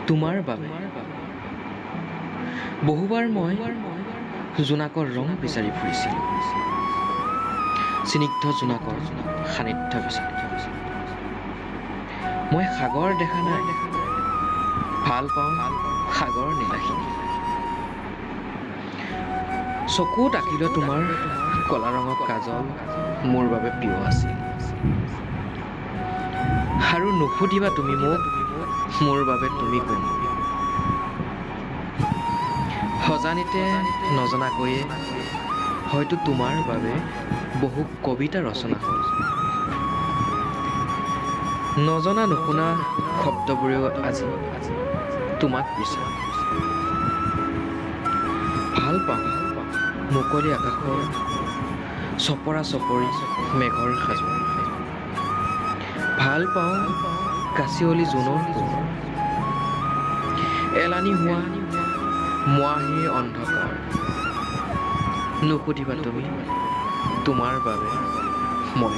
তোমাৰ বাবে বহুবাৰ মই জোনাকৰ ৰং বিচাৰি ফুৰিছিলোঁ, স্নিগ্ধ জোনাকৰ সান্নিধ্য বিচাৰি। মই সাগৰ দেখা নাই, ভাল পাওঁ সাগৰ নীলাখিনি। চকুত আঁকিলে তোমাৰ কলা ৰঙৰ কাজল মোৰ বাবে প্ৰিয় আছিল। আৰু নুসুধিবা তুমি মোক মোৰ বাবে তুমি কোন। সজানিতে নজনাকৈয়ে হয়তো তোমাৰ বাবে বহু কবিতা ৰচনা হ'ল। নজনা নুশুনা শব্দবোৰেও আজি তোমাক বিচাৰে। ভাল পাওঁ মুকলি আকাশৰ চপৰা চপৰি মেঘৰ সাজু। ভাল পাওঁ কাঁচিয়লি জোনৰ পোহৰ, এলানি হোৱা মোৱাহীৰ অন্ধকাৰ। নুসুধিবা তুমি তোমাৰ বাবে মই